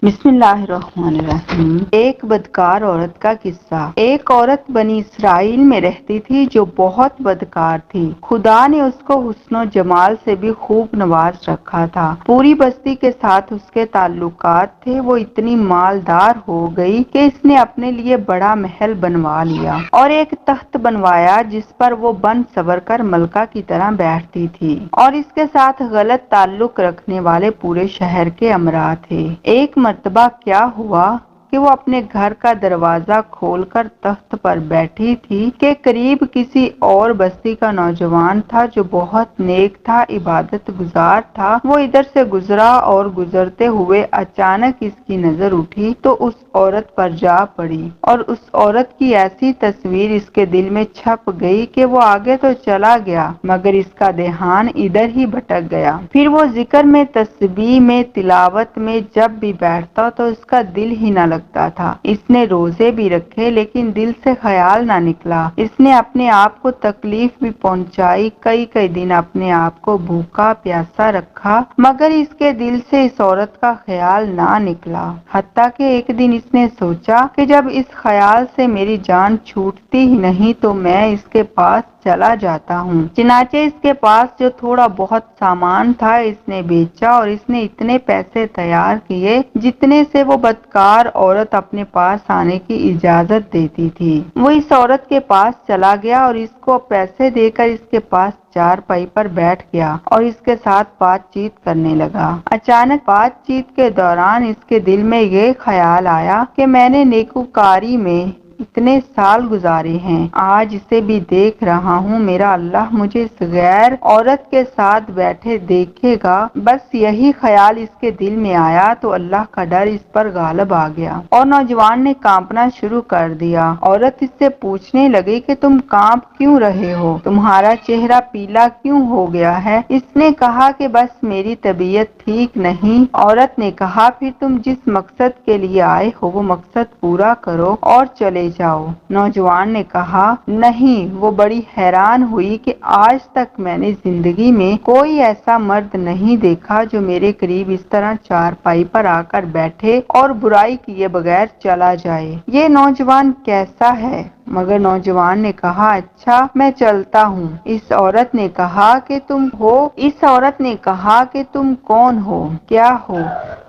بسم اللہ الرحمن الرحیم۔ ایک بدکار عورت کا قصہ۔ ایک عورت بنی اسرائیل میں رہتی تھی جو بہت بدکار تھی۔ خدا نے اس کو حسن و جمال سے بھی خوب نواز رکھا تھا۔ پوری بستی کے ساتھ اس کے تعلقات تھے۔ وہ اتنی مالدار ہو گئی کہ اس نے اپنے لیے بڑا محل بنوا لیا اور ایک تخت بنوایا جس پر وہ بن سنور کر ملکہ کی طرح بیٹھتی تھی، اور اس کے ساتھ غلط تعلق رکھنے والے پورے شہر کے امراء تھے۔ ایک مرتبہ کیا ہوا کہ وہ اپنے گھر کا دروازہ کھول کر تخت پر بیٹھی تھی کہ قریب کسی اور بستی کا نوجوان تھا جو بہت نیک تھا، عبادت گزار تھا۔ وہ ادھر سے گزرا اور گزرتے ہوئے اچانک اس کی نظر اٹھی تو اس عورت پر جا پڑی، اور اس عورت کی ایسی تصویر اس کے دل میں چھپ گئی کہ وہ آگے تو چلا گیا مگر اس کا دھیان ادھر ہی بھٹک گیا۔ پھر وہ ذکر میں، تسبیح میں، تلاوت میں جب بھی بیٹھتا تو اس کا دل ہی نہ لگتا تھا۔ اس نے روزے بھی رکھے لیکن دل سے خیال نہ نکلا۔ اس نے اپنے آپ کو تکلیف بھی پہنچائی، کئی دن اپنے آپ کو بھوکا پیاسا رکھا مگر اس کے دل سے اس عورت کا خیال نہ نکلا۔ حتیٰ کہ ایک دن اس نے سوچا کہ جب اس خیال سے میری جان چھوٹتی ہی نہیں تو میں اس کے پاس چلا جاتا ہوں۔ چنانچہ اس کے پاس جو تھوڑا بہت سامان تھا اس نے بیچا اور اس نے اتنے پیسے تیار کیے جتنے سے وہ بدکار عورت اپنے پاس آنے کی اجازت دیتی تھی۔ وہ اس عورت کے پاس چلا گیا اور اس کو پیسے دے کر اس کے پاس چارپائی پر بیٹھ گیا اور اس کے ساتھ بات چیت کرنے لگا۔ اچانک بات چیت کے دوران اس کے دل میں یہ خیال آیا کہ میں نے نیکوکاری میں اتنے سال گزارے ہیں، آج اسے بھی دیکھ رہا ہوں، میرا اللہ مجھے اس غیر عورت کے ساتھ بیٹھے دیکھے گا۔ بس یہی خیال اس کے دل میں آیا تو اللہ کا ڈر اس پر غالب آ گیا اور نوجوان نے کانپنا شروع کر دیا۔ عورت اس سے پوچھنے لگی کہ تم کانپ کیوں رہے ہو؟ تمہارا چہرہ پیلا کیوں ہو گیا ہے؟ اس نے کہا کہ بس میری طبیعت ٹھیک نہیں۔ عورت نے کہا پھر تم جس مقصد کے لیے آئے ہو وہ مقصد پورا کرو اور چلے جاؤ۔ نوجوان نے کہا نہیں۔ وہ بڑی حیران ہوئی کہ آج تک میں نے زندگی میں کوئی ایسا مرد نہیں دیکھا جو میرے قریب اس طرح چارپائی پر آ کر بیٹھے اور برائی کیے بغیر چلا جائے۔ یہ نوجوان کیسا ہے؟ مگر نوجوان نے کہا اچھا میں چلتا ہوں۔ اس عورت نے کہا کہ تم ہو؟ اس عورت نے کہا کہ تم کون ہو؟ کیا ہو؟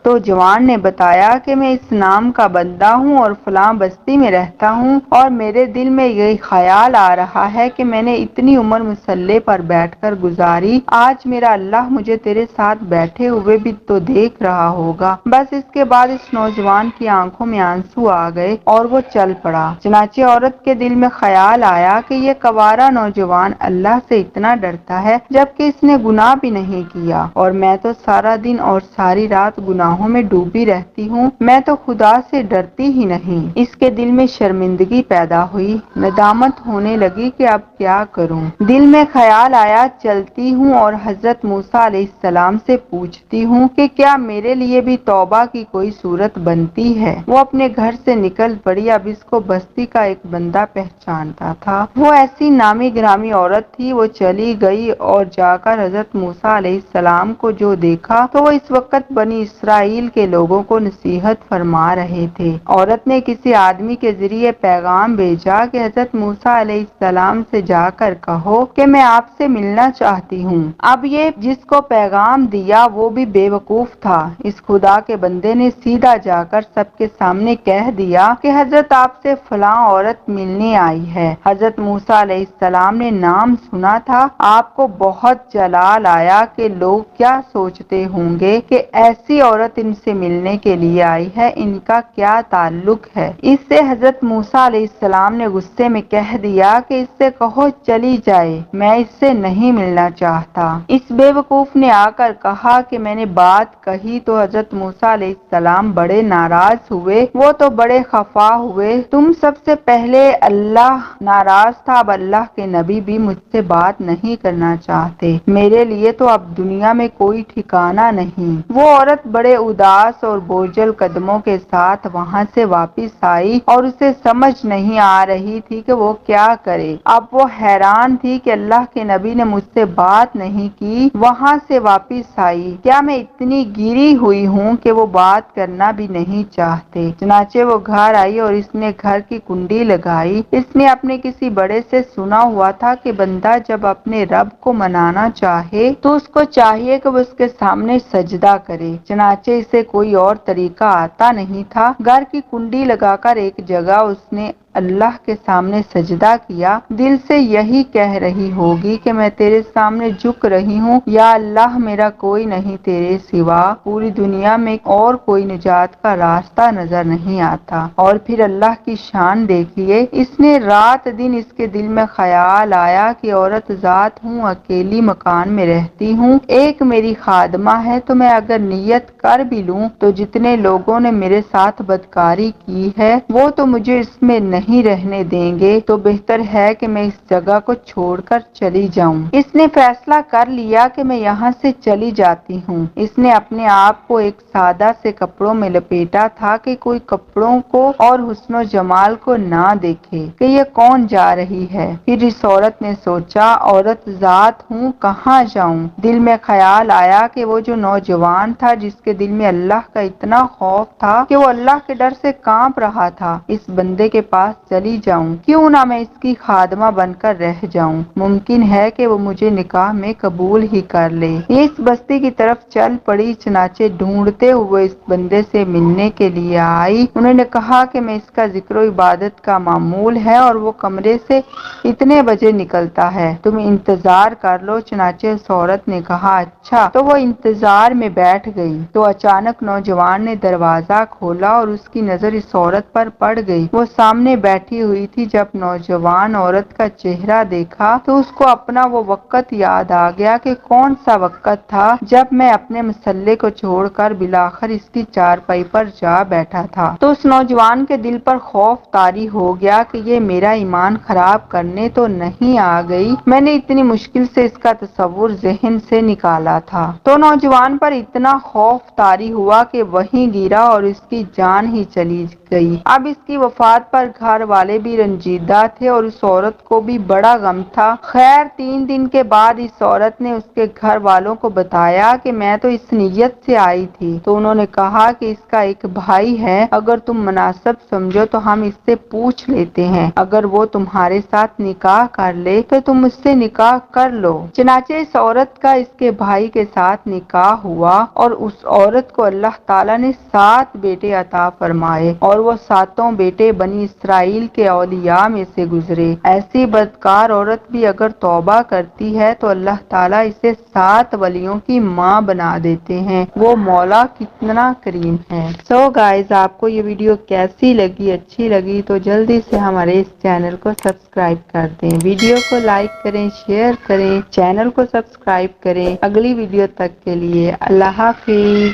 تو جوان نے بتایا کہ میں اس نام کا بندہ ہوں اور فلاں بستی میں رہتا ہوں، اور میرے دل میں یہ خیال آ رہا ہے کہ میں نے اتنی عمر مصلے پر بیٹھ کر گزاری، آج میرا اللہ مجھے تیرے ساتھ بیٹھے ہوئے بھی تو دیکھ رہا ہوگا۔ بس اس کے بعد اس نوجوان کی آنکھوں میں آنسو آ گئے اور وہ چل پڑا۔ چنانچہ عورت کے دل میں خیال آیا کہ یہ کوارا نوجوان اللہ سے اتنا ڈرتا ہے جبکہ اس نے گناہ بھی نہیں کیا، اور میں تو سارا دن اور ساری رات گناہوں میں ڈوبی رہتی ہوں، میں تو خدا سے ڈرتی ہی نہیں۔ اس کے دل میں شرمندگی پیدا ہوئی، ندامت ہونے لگی کہ اب کیا کروں۔ دل میں خیال آیا چلتی ہوں اور حضرت موسیٰ علیہ السلام سے پوچھتی ہوں کہ کیا میرے لیے بھی توبہ کی کوئی صورت بنتی ہے۔ وہ اپنے گھر سے نکل پڑی۔ اب اس کو بستی کا ایک بندہ پہچانتا تھا۔ وہ ایسی نامی گرامی عورت تھی۔ وہ چلی گئی اور جا کر حضرت موسیٰ علیہ السلام کو جو دیکھا تو وہ اس وقت بنی اسرائیل کے لوگوں کو نصیحت فرما رہے تھے۔ عورت نے کسی آدمی کے ذریعے پیغام بھیجا کہ حضرت موسیٰ علیہ السلام سے جا کر کہو کہ میں آپ سے ملنا چاہتی ہوں۔ اب یہ جس کو پیغام دیا وہ بھی بے وقوف تھا۔ اس خدا کے بندے نے سیدھا جا کر سب کے سامنے کہہ دیا کہ حضرت آپ سے فلاں عورت ملنے آئی ہے۔ حضرت موسیٰ علیہ السلام نے نام سنا تھا۔ آپ کو بہت جلال آیا کہ لوگ کیا سوچتے ہوں گے کہ ایسی عورت ان سے ملنے کے لیے آئی ہے، ان کا کیا تعلق ہے۔ اس سے حضرت موسیٰ علیہ السلام نے غصے میں کہہ دیا کہ اس سے کہو چلی جائے، میں اس سے نہیں ملنا چاہتا۔ اس بے وقوف نے آ کر کہا کہ میں نے بات کہی تو حضرت موسیٰ علیہ السلام بڑے ناراض ہوئے، وہ تو بڑے خفا ہوئے۔ تم سب سے پہلے اللہ ناراض تھا۔ اب اللہ کے نبی بھی مجھ سے بات نہیں کرنا چاہتے، میرے لیے تو اب دنیا میں کوئی ٹھکانہ نہیں۔ وہ عورت بڑے اداس اور بوجھل قدموں کے ساتھ وہاں سے واپس آئی اور اسے سمجھ نہیں آ رہی تھی کہ وہ کیا کرے۔ اب وہ حیران تھی کہ اللہ کے نبی نے مجھ سے بات نہیں کی، وہاں سے واپس آئی، کیا میں اتنی گری ہوئی ہوں کہ وہ بات کرنا بھی نہیں چاہتے؟ چنانچہ وہ گھر آئی اور اس نے گھر کی کنڈی لگائی۔ اس نے اپنے کسی بڑے سے سنا ہوا تھا کہ بندہ جب اپنے رب کو منانا چاہے تو اس کو چاہیے کہ وہ اس کے سامنے سجدہ کرے، چنانچہ اسے کوئی اور طریقہ آتا نہیں تھا۔ گھر کی کنڈی لگا کر ایک جگہ اس نے اللہ کے سامنے سجدہ کیا، دل سے یہی کہہ رہی ہوگی کہ میں تیرے سامنے جھک رہی ہوں، یا اللہ میرا کوئی نہیں تیرے سوا، پوری دنیا میں اور کوئی نجات کا راستہ نظر نہیں آتا۔ اور پھر اللہ کی شان دیکھیے، اس نے رات دن اس کے دل میں خیال آیا کہ عورت ذات ہوں، اکیلی مکان میں رہتی ہوں، ایک میری خادمہ ہے، تو میں اگر نیت کر بھی لوں تو جتنے لوگوں نے میرے ساتھ بدکاری کی ہے وہ تو مجھے اس میں نہیں رہنے دیں گے، تو بہتر ہے کہ میں اس جگہ کو چھوڑ کر چلی جاؤں۔ اس نے فیصلہ کر لیا کہ میں یہاں سے چلی جاتی ہوں۔ اس نے اپنے آپ کو ایک سادہ سے کپڑوں میں لپیٹا تھا کہ کوئی کپڑوں کو اور حسن و جمال کو نہ دیکھے کہ یہ کون جا رہی ہے۔ پھر اس عورت نے سوچا، عورت ذات ہوں، کہاں جاؤں؟ دل میں خیال آیا کہ وہ جو نوجوان تھا جس کے دل میں اللہ کا اتنا خوف تھا کہ وہ اللہ کے ڈر سے کانپ رہا تھا، اس بندے کے پاس چلی جاؤں، کیوں نہ میں اس کی خادمہ بن کر رہ جاؤں، ممکن ہے کہ وہ مجھے نکاح میں قبول ہی کر لے۔ یہ اس بستی کی طرف چل پڑی، چنانچہ ڈھونڈتے ہوئے اس بندے سے ملنے کے لیے آئی۔ انہوں نے کہا کہ میں اس کا ذکر و عبادت کا معمول ہے اور وہ کمرے سے اتنے بجے نکلتا ہے، تم انتظار کر لو۔ چنانچہ اس عورت نے کہا اچھا، تو وہ انتظار میں بیٹھ گئی تو اچانک نوجوان نے دروازہ کھولا اور اس کی نظر اس عورت پر پڑ گئی۔ وہ سامنے بیٹھی ہوئی تھی۔ جب نوجوان عورت کا چہرہ دیکھا تو اس کو اپنا وہ وقت یاد آ گیا کہ کون سا وقت تھا جب میں اپنے مسلح کو چھوڑ کر بالآخر اس کی چارپائی پر جا بیٹھا تھا۔ تو اس نوجوان کے دل پر خوف طاری ہو گیا کہ یہ میرا ایمان خراب کرنے تو نہیں آ گئی، میں نے اتنی مشکل سے اس کا تصور ذہن سے نکالا تھا۔ تو نوجوان پر اتنا خوف طاری ہوا کہ وہیں گرا اور اس کی جان ہی چلی گئی۔ اب اس کی وفات پر گھر والے بھی رنجیدہ تھے اور اس عورت کو بھی بڑا غم تھا۔ خیر 3 دن کے بعد اس عورت نے اس کے گھر والوں کو بتایا کہ میں تو اس نیت سے آئی تھی، تو انہوں نے کہا کہ اس کا ایک بھائی ہے، اگر تم مناسب سمجھو تو ہم اس سے پوچھ لیتے ہیں، اگر وہ تمہارے ساتھ نکاح کر لے تو تم اس سے نکاح کر لو۔ چنانچہ اس عورت کا اس کے بھائی کے ساتھ نکاح ہوا اور اس عورت کو اللہ تعالیٰ نے 7 بیٹے عطا فرمائے اور وہ 7 بیٹے بنی اسرائیل کے اولیاء میں سے گزرے۔ ایسی بدکار عورت بھی اگر توبہ کرتی ہے تو اللہ تعالیٰ اسے 7 ولیوں کی ماں بنا دیتے ہیں۔ وہ مولا کتنا کریم ہے۔ سو گائز، آپ کو یہ ویڈیو کیسی لگی؟ اچھی لگی تو جلدی سے ہمارے اس چینل کو سبسکرائب کر دیں، ویڈیو کو لائک کریں، شیئر کریں، چینل کو سبسکرائب کریں۔ اگلی ویڈیو تک کے لیے اللہ حافظ۔